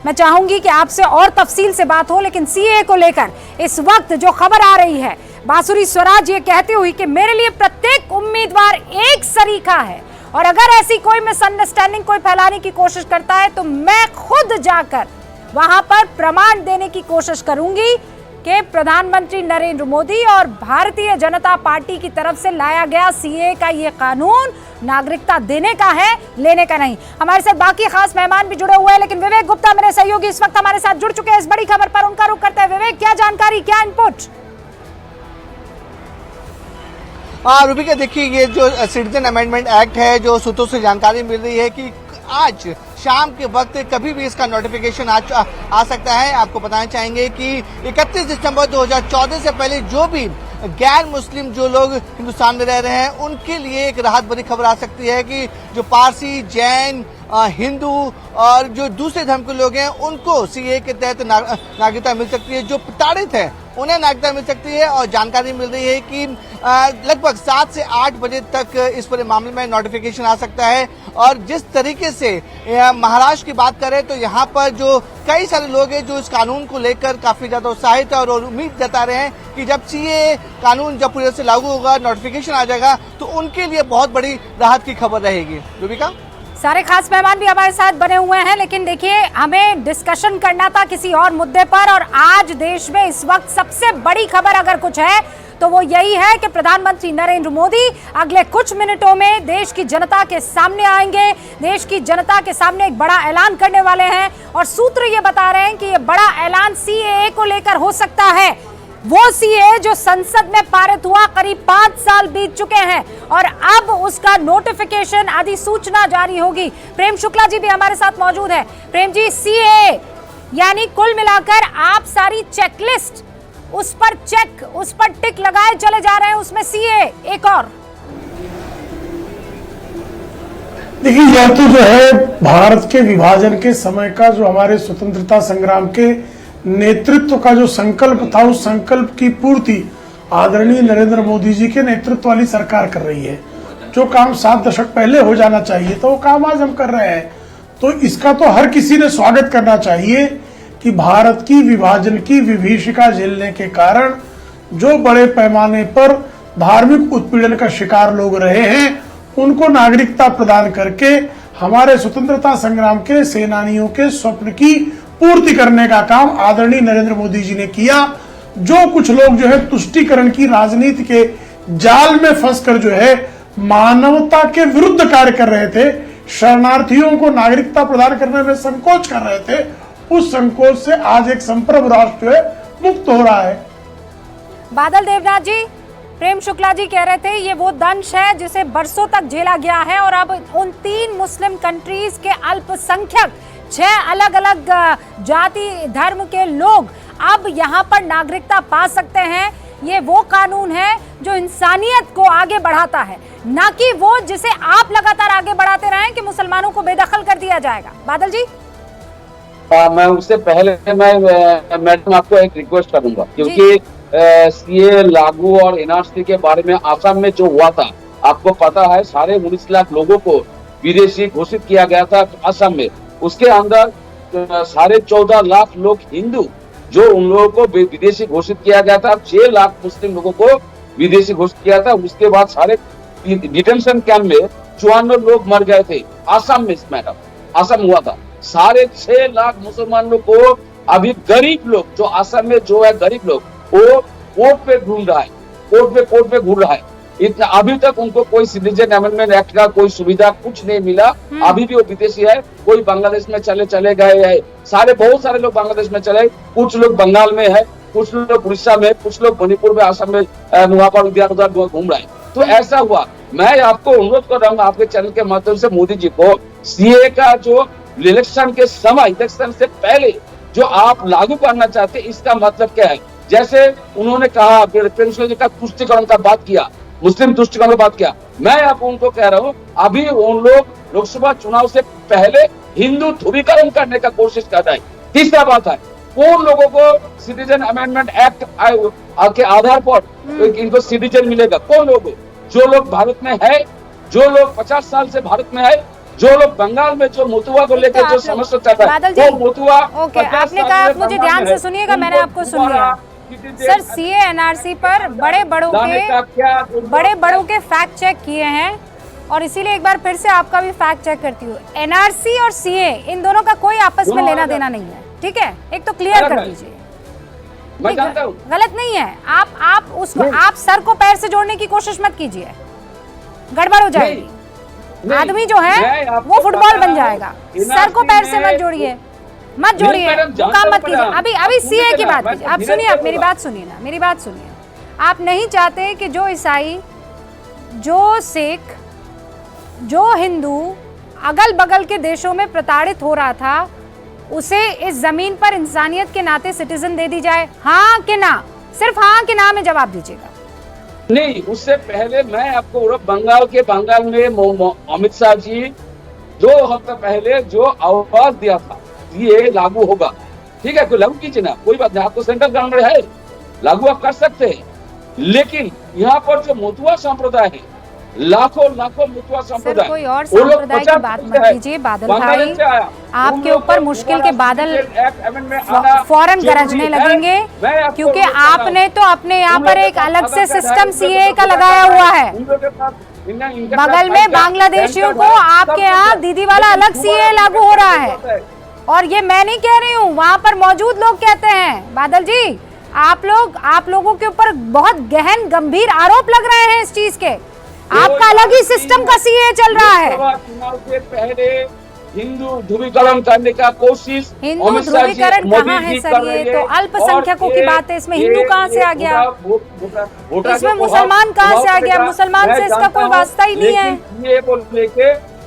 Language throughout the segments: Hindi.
मैं चाहूंगी कि आपसे और तफसील से बात हो, लेकिन सीए को लेकर इस वक्त जो खबर आ रही है, बांसुरी स्वराज ये कहती हुई कि मेरे लिए प्रत्येक उम्मीदवार एक सरीखा है और अगर ऐसी कोई मिसअंडरस्टैंडिंग कोई फैलाने की कोशिश करता है तो मैं खुद जाकर वहां पर प्रमाण देने की कोशिश करूंगी कि प्रधानमंत्री नरेंद्र मोदी और भारतीय जनता पार्टी की तरफ से लाया गया सीए का ये कानून नागरिकता देने का है, लेने का नहीं। हमारे साथ बाकी खास मेहमान भी जुड़े हुए हैं, लेकिन विवेक गुप्ता मेरे सहयोगी इस वक्त हमारे साथ जुड़ चुके हैं इस बड़ी खबर पर। उनका रुख करते हैं। विवेक, क्या जानकारी, क्या इनपुट? रूबिका, देखिए ये जो सिटीजन अमेंडमेंट एक्ट है, जो सूत्रों से जानकारी मिल रही है कि आज शाम के वक्त कभी भी इसका नोटिफिकेशन आ सकता है। आपको बताना चाहेंगे कि 31 दिसंबर 2014 से पहले जो भी गैर मुस्लिम जो लोग हिंदुस्तान में रह रहे हैं उनके लिए एक राहत भरी खबर आ सकती है कि जो पारसी, जैन, हिंदू और जो दूसरे धर्म के लोग हैं उनको सीए के तहत नागरिकता मिल सकती है। जो प्रताड़ित है उन्हें नागरिकता मिल सकती है और जानकारी मिल रही है कि लगभग 7 से 8 बजे तक इस पूरे मामले में नोटिफिकेशन आ सकता है। और जिस तरीके से महाराष्ट्र की बात करें तो यहाँ पर जो कई सारे लोग हैं जो इस कानून को लेकर काफी ज्यादा उत्साहित है और उम्मीद जता रहे हैं कि जब सीए कानून जब पूरी तरह से लागू होगा, नोटिफिकेशन आ जाएगा तो उनके लिए बहुत बड़ी राहत की खबर रहेगी। रूबिका, सारे खास मेहमान भी हमारे साथ बने हुए हैं, लेकिन देखिए हमें डिस्कशन करना था किसी और मुद्दे पर और आज देश में इस वक्त सबसे बड़ी खबर अगर कुछ है तो वो यही है कि प्रधानमंत्री नरेंद्र मोदी अगले कुछ मिनटों में देश की जनता के सामने आएंगे, देश की जनता के सामने एक बड़ा ऐलान करने वाले हैं और सूत्र ये बता रहे हैं कि ये बड़ा ऐलान सीएए को लेकर हो सकता है। वो सीए जो संसद में पारित हुआ, करीब 5 साल बीत चुके हैं और अब उसका नोटिफिकेशन अधिसूचना जारी होगी। प्रेम शुक्ला जी भी हमारे साथ मौजूद है। प्रेम जी, सीए यानी कुल मिलाकर आप सारी चेकलिस्ट उस पर टिक लगाए चले जा रहे हैं, उसमें सीए एक और। देखिए, यह तो जो है भारत के विभाजन के समय का जो हमारे स्वतंत्रता संग्राम के नेतृत्व का जो संकल्प था, उस संकल्प की पूर्ति आदरणीय नरेंद्र मोदी जी के नेतृत्व वाली सरकार कर रही है। जो काम 7 दशक पहले हो जाना चाहिए तो वो काम आज हम कर रहे हैं। तो इसका तो हर किसी ने स्वागत करना चाहिए कि भारत की विभाजन की विभीषिका झेलने के कारण जो बड़े पैमाने पर धार्मिक उत्पीड़न का शिकार लोग रहे हैं उनको नागरिकता प्रदान करके हमारे स्वतंत्रता संग्राम के सेनानियों के स्वप्न की पूर्ति करने का काम आदरणीय नरेंद्र मोदी जी ने किया। जो कुछ लोग जो है तुष्टीकरण की राजनीति के जाल में फंसकर जो है मानवता के विरुद्ध कार्य कर रहे थे, शरणार्थियों को नागरिकता प्रदान करने में संकोच कर रहे थे, उस संकोच से आज एक संप्रभु राष्ट्र जो है मुक्त हो रहा है। बादल देवनाथ जी, प्रेम शुक्ला जी कह रहे थे ये वो दंश है जिसे बरसों तक झेला गया है और अब उन 3 मुस्लिम कंट्रीज के अल्पसंख्यक 6 अलग अलग जाति धर्म के लोग अब यहाँ पर नागरिकता पा सकते हैं। ये वो कानून है जो इंसानियत को आगे बढ़ाता है, ना कि वो जिसे आप लगातार आगे बढ़ाते रहे कि मुसलमानों को बेदखल कर दिया जाएगा। बादल जी, मैं उससे पहले मैडम आपको एक रिक्वेस्ट करूंगा, क्योंकि सीए लागू और एनआरसी के बारे में आसाम में जो हुआ था, आपको पता है 19.5 लाख लोगों को विदेशी घोषित किया गया था असम में। उसके अंदर 14.5 लाख लोग हिंदू, जो उन लोगों को विदेशी घोषित किया गया था। 6 लाख मुस्लिम लोगों को विदेशी घोषित किया था। उसके बाद सारे डिटेंशन कैंप में 54 लोग मर गए थे असम में। मैडम, असम हुआ था। 6.5 लाख मुसलमानों को अभी गरीब लोग जो असम में जो है गरीब लोग वो कोर्ट पे ढूंढ रहा है, कोर्ट पे घूर रहा है। इतना अभी तक उनको कोई सिटीजन अमेंडमेंट एक्ट का कोई सुविधा कुछ नहीं मिला। अभी भी वो विदेशी है। कोई बांग्लादेश में चले गए है, बहुत सारे लोग बांग्लादेश में चले, कुछ लोग बंगाल में है, कुछ लोग उड़ीसा में, कुछ लोग मणिपुर में, असम में वहां पर इधर उधर घूम रहा है। तो ऐसा हुआ। मैं आपको अनुरोध कर रहा हूँ आपके चैनल के माध्यम से मोदी जी को, सीए का जो इलेक्शन के समय, इलेक्शन से पहले जो आप लागू करना चाहते हैं, इसका मतलब क्या है? जैसे उन्होंने कहा तुष्टीकरण का बात किया, मुस्लिम तुष्टीकरण की बात किया। मैं आप उनको कह रहा हूँ अभी उन लोग लोकसभा चुनाव से पहले हिंदू ध्रुवीकरण करने का कोशिश कर रहे हैं। तीसरा बात है, कौन लोगों को सिटीजन अमेंडमेंट एक्ट के आधार पर इनको सिटीजन मिलेगा? कौन लोग? जो लोग भारत में है, जो लोग 50 साल से भारत में है, जो लोग बंगाल में जो मुतुआ को लेकर जो समस्या चल रहा है, वो मुतुआ ओके, आपने कहा, आप मुझे ध्यान से सुनिएगा, मैंने आपको सुन लिया। सर, सीए एनआरसी पर बड़े बड़ों के फैक्ट चेक किए हैं और इसीलिए एक बार फिर से आपका भी फैक्ट चेक करती हूँ। एनआरसी और सीए इन दोनों का कोई आपस में लेना देना नहीं है, ठीक है? एक तो क्लियर कर दीजिए। मैं जानता हूँ गलत नहीं है, आप उसको आप सर को पैर से जोड़ने की कोशिश मत कीजिए, गड़बड़ हो जाएगी। आदमी जो है वो फुटबॉल बन जाएगा। सर को पैर से मत जोड़िए, मत जोड़िए, काम मत कीजिए। अभी सीए की बात कीजिए। आप सुनिए, आप मेरी बात सुनिए ना, मेरी बात सुनिए। आप नहीं चाहते कि जो ईसाई, जो सिख, जो हिंदू अगल बगल के देशों में प्रताड़ित हो रहा था, उसे इस जमीन पर इंसानियत के नाते सिटीजन दे दी जाए? हाँ कि ना? सिर्फ हाँ कि ना में जवाब दीजिएगा। नहीं, उससे पहले मैं आपको बंगाल में अमित शाह जी 2 हफ्ते पहले जो आवाज दिया था ये लागू होगा, ठीक है, कोई लागू कीजिए ना, कोई बात नहीं, आपको सेंट्रल गवर्नमेंट है, लागू आप कर सकते हैं। लेकिन यहाँ पर जो मुतुआ संप्रदाय है, लाखों मुतुआ संप्रदाय, कोई और संप्रदाय की बात मत कीजिए बादल भाई, आपके ऊपर मुश्किल के बादल फौरन गरजने लगेंगे, क्योंकि आपने तो अपने यहाँ पर एक अलग से सिस्टम सीए का लगाया हुआ है। बगल में बांग्लादेशियों को आपके यहाँ दीदी वाला अलग सीए लागू हो रहा है, और ये मैं नहीं कह रही हूँ, वहाँ पर मौजूद लोग कहते हैं। बादल जी, आप लोगों के ऊपर बहुत गहन गंभीर आरोप लग रहे हैं इस चीज के। आपका अलग ही सिस्टम का सीए चल रहा है। चुनाव से पहले हिंदू ध्रुवीकरण करने का कोशिश, हिंदू ध्रुवीकरण कहाँ है सर? ये तो अल्पसंख्यकों की बात है, इसमें हिंदू कहाँ से आ गया? इसमें मुसलमान कहाँ से आ गया? मुसलमान से इसका कोई वास्ता ही नहीं है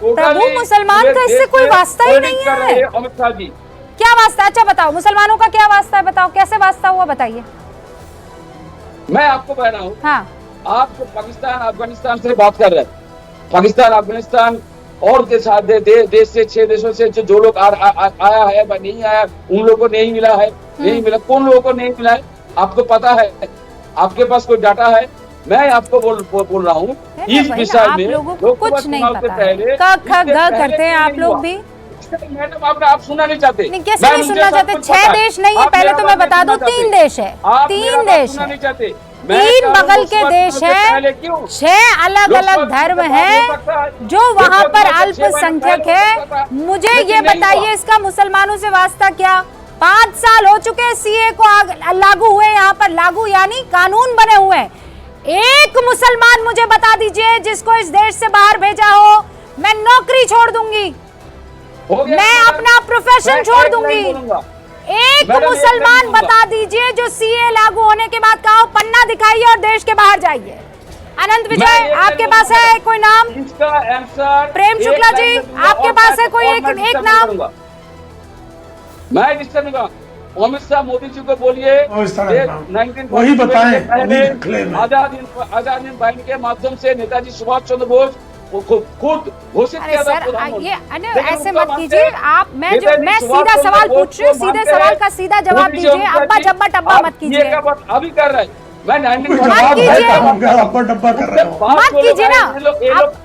प्रभु, मुसलमान का इससे कोई वास्ता ही नहीं है। अमित शाह जी, क्या वास्ता? अच्छा बताओ, मुसलमानों का क्या वास्ता है? बताओ कैसे वास्ता हुआ, बताइए। मैं आपको कह रहा हूँ, हाँ, आप तो पाकिस्तान अफगानिस्तान से बात कर रहे हैं, पाकिस्तान अफगानिस्तान और देश से 6 देशों से जो लोग आया है या नहीं आया, उन लोगों को नहीं मिला है, नहीं मिला, कौन लोगों को नहीं मिला है आपको पता है? आपके पास कोई डाटा है? मैं आपको बोल रहा हूँ इस विषय में लोगों को कुछ नहीं पता है। करते हैं आप लोग भी। मैडम आप सुनना नहीं चाहते? नहीं, कैसे नहीं सुनना चाहते? 6 देश नहीं है, पहले तो मैं बता दूं 3 देश है, 3 देश है, 3 बगल के देश है, 6 अलग अलग धर्म है जो वहाँ पर अल्पसंख्यक है। मुझे ये बताइए, इसका मुसलमानों से वास्ता क्या? 5 साल हो चुके सीए को लागू हुए, यहाँ पर लागू यानी कानून बने हुए हैं। एक मुसलमान मुझे बता दीजिए जिसको इस देश से बाहर भेजा हो। मैं नौकरी छोड़ दूंगी, मैं अपना प्रोफेशन छोड़ दूंगी। एक मुसलमान बता दीजिए जो सीए लागू होने के बाद कहा पन्ना दिखाइए और देश के बाहर जाइए। अनंत विजय, आपके पास है कोई नाम? इसका आंसर प्रेम शुक्ला जी, आपके पास है कोई एक नाम? मैं डिस्टर्ब अमित शाह मोदी जी को बोलिए, वही बताएं, आजाद हिंद बाहिनी के माध्यम से नेताजी सुभाष चंद्र बोस खुद घोषित किया था। ये ऐसे मत कीजिए आप। मैं सीधा सवाल पूछ रही हूँ, सीधे सवाल का सीधा जवाब दीजिए। अब्बा जब्बा टब्बा मत कीजिए। अभी कर रहे हैं, मैं मत कीजिए ना,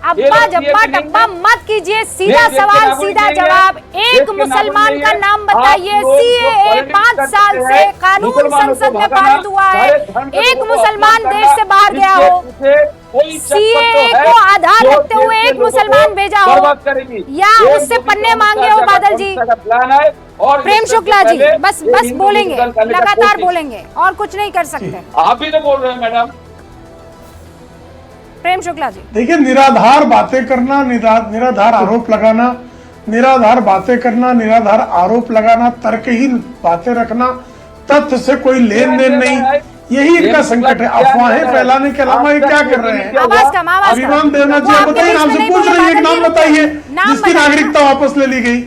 अब्बा जब्बा टब्बा मत कीजिए। सीधा सवाल सीधा जवाब। एक मुसलमान का नाम बताइए। सीएए 5 साल से कानून संसद में पारित हुआ है, एक मुसलमान देश से बाहर गया हो, सीएए को आधार रखते हुए एक मुसलमान भेजा हो या उससे पन्ने मांगे हो? बादल जी, प्रेम शुक्ला जी, बस बोलेंगे, लगातार बोलेंगे और कुछ नहीं कर सकते। आप ही तो बोल रहे हैं मैडम। प्रेम शुक्ला जी, देखिए, निराधार बातें करना, निराधार आरोप लगाना, निराधार बातें करना, निराधार आरोप लगाना, तर्कहीन बातें रखना, तथ्य से कोई लेन देन नहीं, यही इनका संकट है। अफवाहें फैलाने के अलावा ये क्या कर रहे हैं? अभिमान देना चाहिए। बताइए, नाम से पूछ रही है, एक नाम बताइए जिसकी नागरिकता वापस ले ली गई,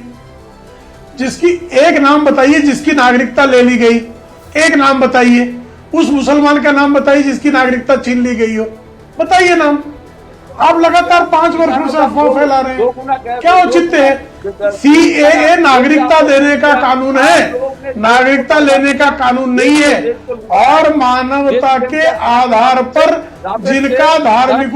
जिसकी एक नाम बताइए जिसकी नागरिकता ले ली गई, एक नाम बताइए। उस मुसलमान का नाम बताइए जिसकी नागरिकता छीन ली गई हो, बताइए नाम। आप लगातार 5 वर्षों से अफवाह फैला रहे हैं, क्या औचित्य है? सीएए नागरिकता देने का कानून है, नागरिकता लेने का कानून नहीं है। और मानवता के आधार पर जिनका धार्मिक